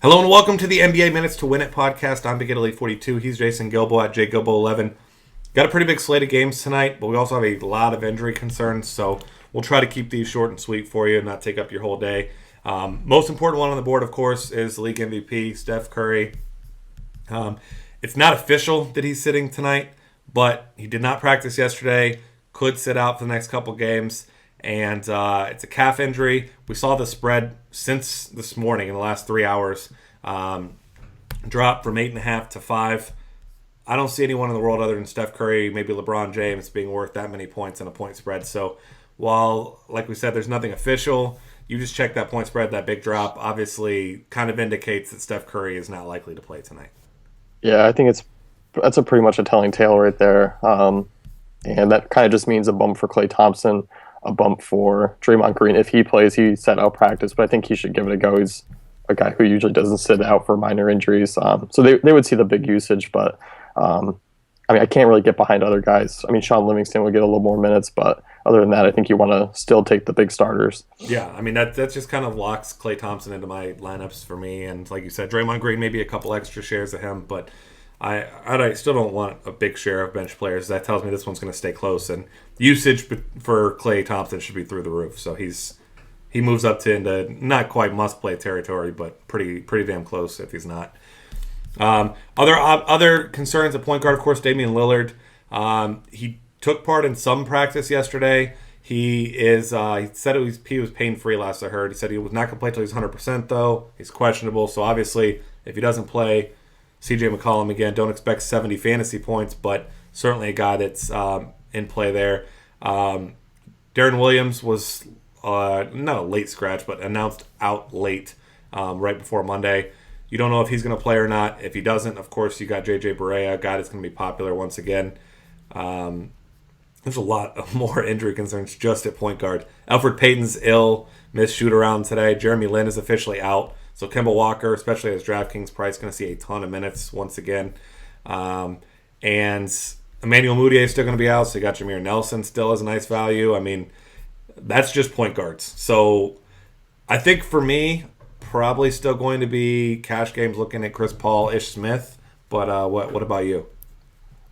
Hello and welcome to the NBA Minutes to Win It podcast. I'm Big Italy 42. He's Jason Gilbo at JGilbo11. Got a pretty big slate of games tonight, but we also have a lot of injury concerns, so we'll try to keep these short and sweet for you and not take up your whole day. Most important one on the board, of course, is the league MVP, Steph Curry. It's not official that he's sitting tonight, but he did not practice yesterday, could sit out for the next couple games, and it's a calf injury. We saw the spread since this morning in the last 3 hours drop from 8.5 to 5. I don't see anyone in the world other than Steph Curry, maybe LeBron James, being worth that many points in a point spread. So while, like we said, there's nothing official, you just check that point spread, that big drop obviously kind of indicates that Steph Curry is not likely to play tonight. Yeah, I think that's a pretty much a telling tale right there. And that kind of just means a bump for Klay Thompson, a bump for Draymond Green. If he plays, he set out practice, but I think he should give it a go. He's a guy who usually doesn't sit out for minor injuries. So they would see the big usage, but I can't really get behind other guys. I mean, Sean Livingston would get a little more minutes, but other than that, I think you want to still take the big starters. Yeah, I mean, that just kind of locks Klay Thompson into my lineups for me. And like you said, Draymond Green, maybe a couple extra shares of him, but I still don't want a big share of bench players. That tells me this one's going to stay close. And usage for Klay Thompson should be through the roof. So he moves up to into not quite must-play territory, but pretty damn close if he's not. Other concerns at point guard, of course, Damian Lillard. He took part in some practice yesterday. He said he was pain-free last I heard. He said he was not going to play until he's 100%, though. He's questionable, so obviously if he doesn't play, CJ McCollum again, don't expect 70 fantasy points, but certainly a guy that's in play there. Darren Williams was not a late scratch, but announced out late right before Monday. You don't know if he's going to play or not. If he doesn't, of course, you got J.J. Barea, a guy that's going to be popular once again. There's a lot of more injury concerns just at point guard. Elfrid Payton's ill, missed shoot-around today. Jeremy Lin is officially out. So Kemba Walker, especially as DraftKings price, going to see a ton of minutes once again. And Emmanuel Mudiay is still going to be out, so you got Jameer Nelson still as a nice value. I mean, that's just point guards. So I think for me, probably still going to be cash games looking at Chris Paul, Ish Smith. But what about you?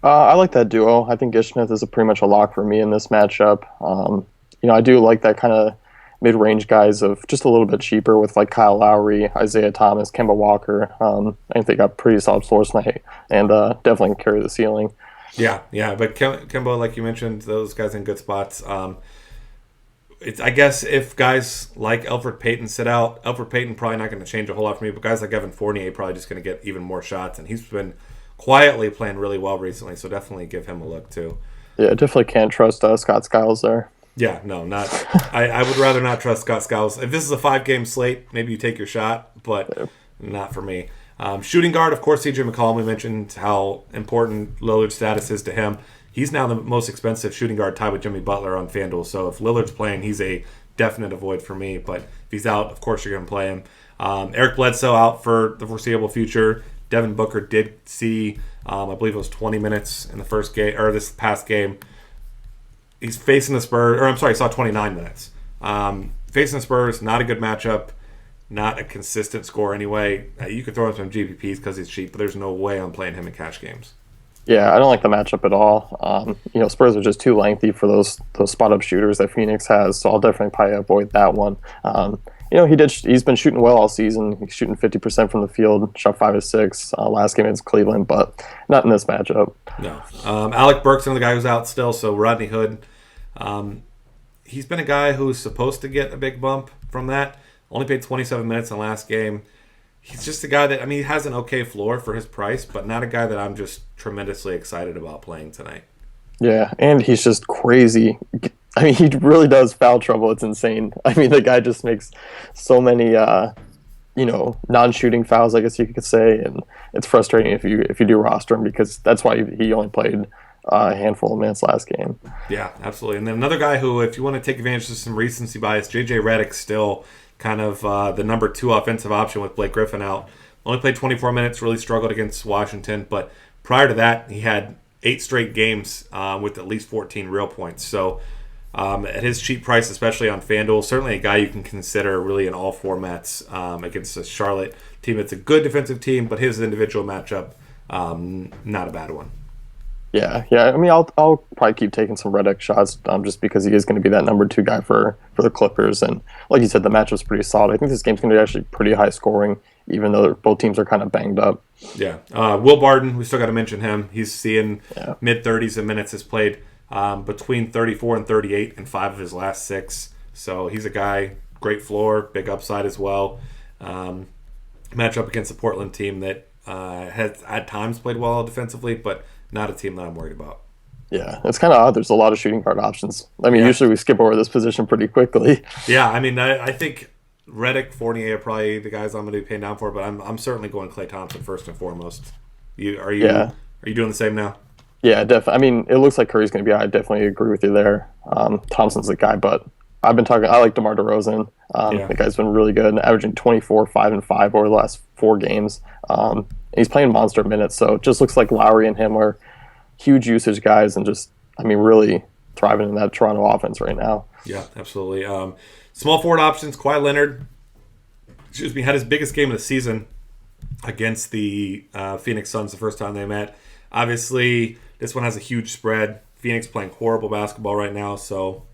I like that duo. I think Ish Smith is pretty much a lock for me in this matchup. I do like that kind of mid-range guys of just a little bit cheaper with like Kyle Lowry, Isaiah Thomas, Kemba Walker. I think they got pretty solid floors tonight and definitely can carry the ceiling. Yeah, but Kemba, like you mentioned, those guys in good spots. I guess if guys like Elfrid Payton sit out, Elfrid Payton probably not going to change a whole lot for me, but guys like Evan Fournier probably just going to get even more shots, and he's been quietly playing really well recently, so definitely give him a look too. Yeah, definitely can't trust Scott Skiles there. Yeah, no, not. I would rather not trust Scott Skiles. If this is a 5-game slate, maybe you take your shot, but not for me. Shooting guard, of course, CJ McCollum. We mentioned how important Lillard's status is to him. He's now the most expensive shooting guard, tied with Jimmy Butler on FanDuel. So if Lillard's playing, he's a definite avoid for me. But if he's out, of course you're going to play him. Eric Bledsoe out for the foreseeable future. Devin Booker did see, I believe it was 20 minutes in the first game or this past game. He's facing the Spurs, or I'm sorry, he saw 29 minutes. Facing the Spurs, not a good matchup, not a consistent score anyway. You could throw him some GPPs because he's cheap, but there's no way I'm playing him in cash games. Yeah, I don't like the matchup at all. Spurs are just too lengthy for those spot-up shooters that Phoenix has, so I'll definitely probably avoid that one. He's been shooting well all season. He's shooting 50% from the field, shot 5 of 6 last game against Cleveland, but not in this matchup. No. Alec Burks, another guy who's out still, so Rodney Hood. He's been a guy who's supposed to get a big bump from that. Only played 27 minutes in the last game. He's just a guy that, he has an okay floor for his price, but not a guy that I'm just tremendously excited about playing tonight. Yeah, and he's just crazy. He really does foul trouble. It's insane. The guy just makes so many, non-shooting fouls, I guess you could say, and it's frustrating if you do roster him because that's why he only played a handful of minutes last game. Yeah, absolutely. And then another guy who, if you want to take advantage of some recency bias, J.J. Redick still kind of the number 2 offensive option with Blake Griffin out. Only played 24 minutes, really struggled against Washington, but prior to that, he had 8 straight games with at least 14 real points. So At his cheap price, especially on FanDuel, certainly a guy you can consider really in all formats against a Charlotte team. It's a good defensive team, but his individual matchup, not a bad one. Yeah. I mean, I'll probably keep taking some Redick shots just because he is going to be that number 2 guy for the Clippers. And like you said, the matchup's pretty solid. I think this game's going to be actually pretty high scoring, even though both teams are kind of banged up. Yeah. Will Barton, we still got to mention him. He's seeing mid-30s in minutes, has played between 34 and 38 in 5 of his last 6. So he's a guy, great floor, big upside as well. Matchup against a Portland team that has at times played well defensively, but not a team that I'm worried about. Yeah, it's kind of odd. There's a lot of shooting guard options. I mean, usually we skip over this position pretty quickly. Yeah, I mean, I think Redick, Fournier are probably the guys I'm going to be paying down for, but I'm certainly going Klay Thompson first and foremost. Are you doing the same now? Yeah, definitely. I mean, it looks like Curry's going to be. I definitely agree with you there. Thompson's the guy, but I like DeMar DeRozan. The guy's been really good, averaging 24, 5 and 5 over the last 4 games. And he's playing monster minutes, so it just looks like Lowry and him are huge usage guys, and just, I mean, really thriving in that Toronto offense right now. Yeah, absolutely. Small forward options. Kawhi Leonard, had his biggest game of the season against the Phoenix Suns the first time they met. Obviously, this one has a huge spread. Phoenix playing horrible basketball right now, so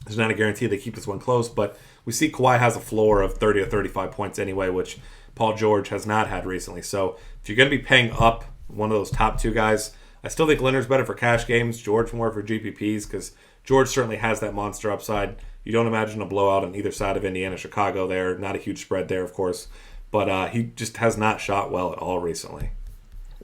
there's not a guarantee they keep this one close. But we see Kawhi has a floor of 30 to 35 points anyway, which Paul George has not had recently. So if you're going to be paying up one of those top 2 guys, I still think Leonard's better for cash games, George more for GPPs, because George certainly has that monster upside. You don't imagine a blowout on either side of Indiana, Chicago there. Not a huge spread there, of course. But he just has not shot well at all recently.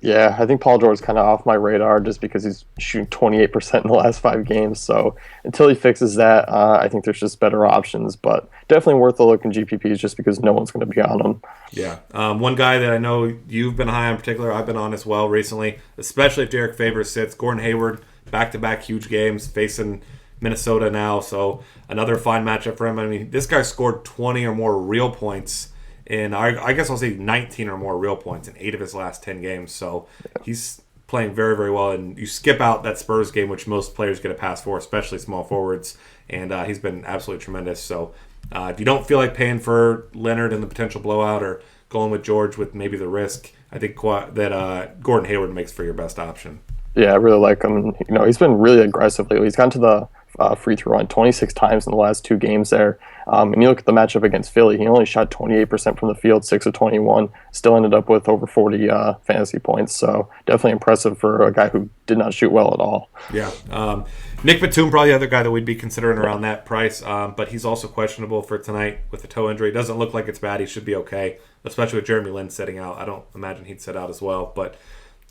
Yeah, I think Paul George's kind of off my radar just because he's shooting 28% in the last 5 games. So until he fixes that, I think there's just better options. But definitely worth a look in GPPs just because no one's going to be on them. Yeah. One guy that I know you've been high on in particular, I've been on as well recently, especially if Derek Favors sits. Gordon Hayward, back-to-back huge games, facing Minnesota now. So another fine matchup for him. I mean, this guy scored 20 or more real points. And I guess I'll say 19 or more real points in 8 of his last 10 games. So he's playing very, very well. And you skip out that Spurs game, which most players get a pass for, especially small forwards. And he's been absolutely tremendous. So if you don't feel like paying for Leonard and the potential blowout or going with George with maybe the risk, I think that Gordon Hayward makes for your best option. Yeah, I really like him. He's been really aggressive lately. He's gone to the free throw line 26 times in the last 2 games there. And you look at the matchup against Philly, he only shot 28% from the field, 6 of 21, still ended up with over 40 fantasy points. So definitely impressive for a guy who did not shoot well at all. Yeah. Nick Batum, probably the other guy that we'd be considering around that price, but he's also questionable for tonight with a toe injury. Doesn't look like it's bad. He should be okay, especially with Jeremy Lin sitting out. I don't imagine he'd sit out as well. But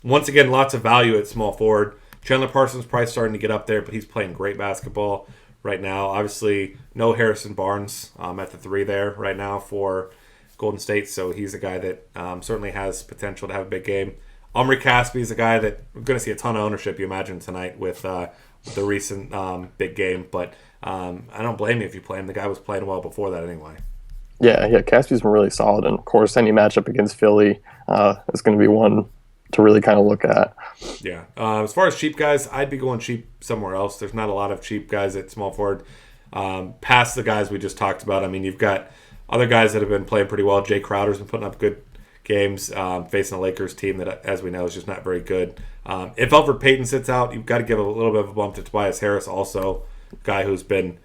once again, lots of value at small forward. Chandler Parsons' price starting to get up there, but he's playing great basketball right now. Obviously, no Harrison Barnes at the 3 there right now for Golden State, so he's a guy that certainly has potential to have a big game. Omri Caspi is a guy that we're going to see a ton of ownership, you imagine, tonight with the recent big game, but I don't blame you if you play him. The guy was playing well before that anyway. Yeah, Caspi's been really solid, and of course, any matchup against Philly is going to be one to really kind of look at. Yeah. As far as cheap guys, I'd be going cheap somewhere else. There's not a lot of cheap guys at small forward. Past the guys we just talked about, I mean, you've got other guys that have been playing pretty well. Jay Crowder's been putting up good games, facing a Lakers team that, as we know, is just not very good. If Elfrid Payton sits out, you've got to give a little bit of a bump to Tobias Harris, also a guy who's been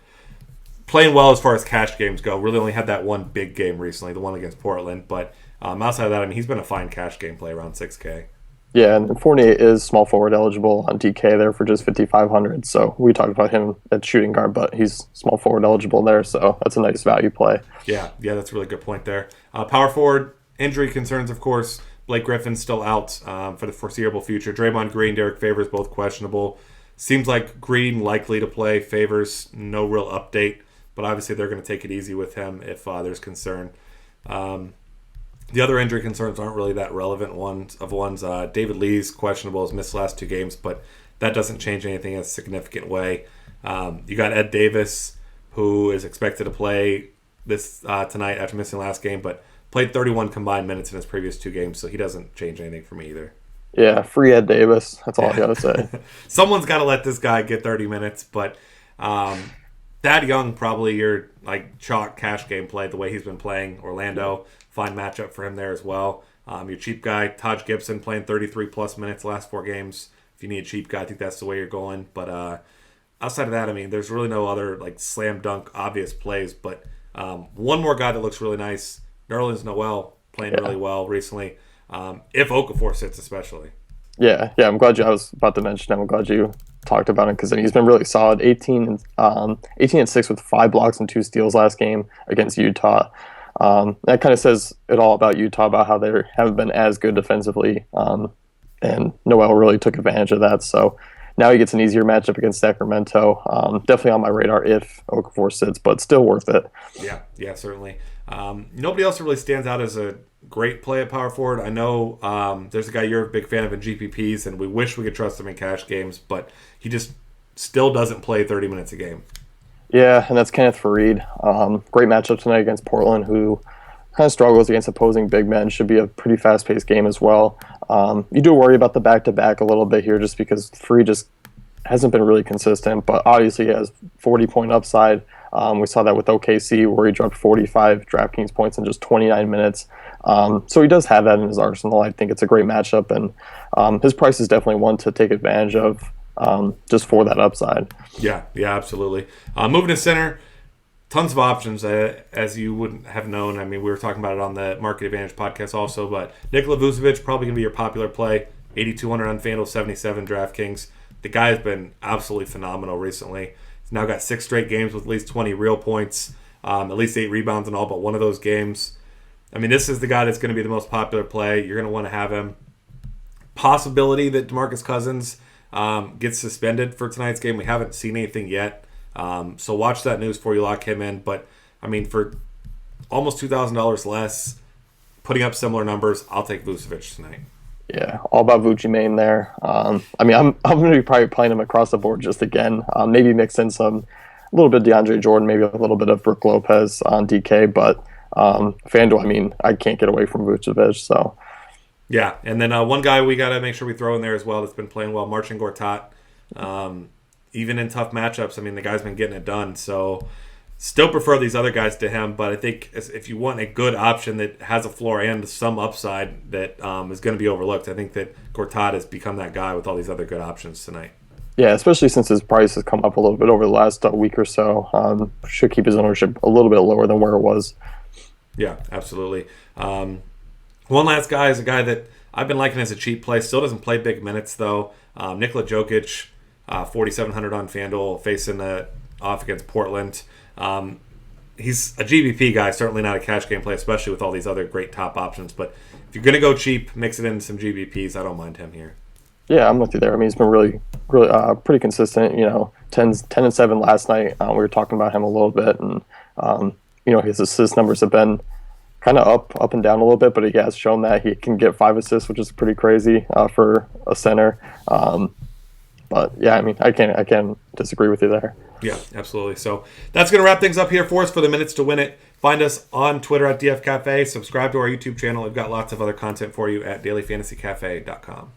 playing well as far as cash games go. Really only had that one big game recently, the one against Portland, but outside of that, I mean, he's been a fine cash game play around 6K. Yeah, and Fournier is small forward eligible on DK there for just 5,500. So we talked about him at shooting guard, but he's small forward eligible there, so that's a nice value play. Yeah, that's a really good point there. Power forward, injury concerns, of course. Blake Griffin's still out for the foreseeable future. Draymond Green, Derek Favors, both questionable. Seems like Green likely to play. Favors, no real update, but obviously they're going to take it easy with him if there's concern. The other injury concerns aren't really that relevant ones. David Lee's questionable, has missed the last 2 games, but that doesn't change anything in a significant way. You got Ed Davis, who is expected to play this tonight after missing the last game, but played 31 combined minutes in his previous 2 games, so he doesn't change anything for me either. Yeah, free Ed Davis. That's all I got to say. Someone's got to let this guy get 30 minutes, but Thad Young, probably your like chalk cash game play, the way he's been playing. Orlando, fine matchup for him there as well. Your cheap guy, Taj Gibson, playing 33-plus minutes the last 4 games. If you need a cheap guy, I think that's the way you're going. But outside of that, I mean, there's really no other like slam dunk obvious plays. But one more guy that looks really nice, Nerlens Noel, playing really well recently. If Okafor sits, especially. Yeah. I'm glad I was about to mention him. I'm glad you talked about him because he's been really solid. 18 and 6 with 5 blocks and 2 steals last game against Utah. That kind of says it all about Utah, about how they haven't been as good defensively. And Noel really took advantage of that. So now he gets an easier matchup against Sacramento. Definitely on my radar if Okafor sits, but still worth it. Yeah, certainly. Nobody else really stands out as a great play at power forward. I know there's a guy you're a big fan of in GPPs, and we wish we could trust him in cash games, but he just still doesn't play 30 minutes a game. Yeah, and that's Kenneth Faried. Great matchup tonight against Portland, who kind of struggles against opposing big men. Should be a pretty fast-paced game as well. You do worry about the back-to-back a little bit here just because Faried just hasn't been really consistent, but obviously he has 40-point upside. We saw that with OKC where he dropped 45 DraftKings points in just 29 minutes. So he does have that in his arsenal. I think it's a great matchup, and his price is definitely one to take advantage of just for that upside. Yeah, absolutely. Moving to center, tons of options, as you wouldn't have known. I mean, we were talking about it on the Market Advantage podcast also, but Nikola Vucevic, probably going to be your popular play. 8,200 on FanDuel, 77 DraftKings. The guy has been absolutely phenomenal recently. He's now got 6 straight games with at least 20 real points, at least 8 rebounds in all but one of those games. I mean, this is the guy that's going to be the most popular play. You're going to want to have him. Possibility that DeMarcus Cousins gets suspended for tonight's game. We haven't seen anything yet. So watch that news before you lock him in. But, I mean, for almost $2,000 less, putting up similar numbers, I'll take Vucevic tonight. Yeah, all about Vucci main there. I mean, I'm going to be probably playing him across the board just again. Maybe mix in a little bit of DeAndre Jordan, maybe a little bit of Brook Lopez on DK. But FanDuel, I mean, I can't get away from Vucevic. So yeah, and then one guy we got to make sure we throw in there as well that's been playing well, Marcin Gortat. Even in tough matchups, I mean, the guy's been getting it done. So still prefer these other guys to him, but I think if you want a good option that has a floor and some upside that is going to be overlooked, I think that Gortat has become that guy with all these other good options tonight. Yeah, especially since his price has come up a little bit over the last week or so. Should keep his ownership a little bit lower than where it was. Yeah, absolutely. One last guy is a guy that I've been liking as a cheap play. Still doesn't play big minutes, though. Nikola Jokic, 4,700 on FanDuel, facing off against Portland. He's a GBP guy, certainly not a cash game play, especially with all these other great top options. But if you're going to go cheap, mix it in some GBPs. I don't mind him here. Yeah, I'm with you there. I mean, he's been really pretty consistent. 10 and 7 last night. We were talking about him a little bit, and his assist numbers have been kind of up and down a little bit, but he has shown that he can get 5 assists, which is pretty crazy for a center. But yeah, I mean, I can't disagree with you there. Yeah, absolutely. So that's going to wrap things up here for us for the Minutes to Win It. Find us on Twitter at DF Cafe. Subscribe to our YouTube channel. We've got lots of other content for you at dailyfantasycafe.com.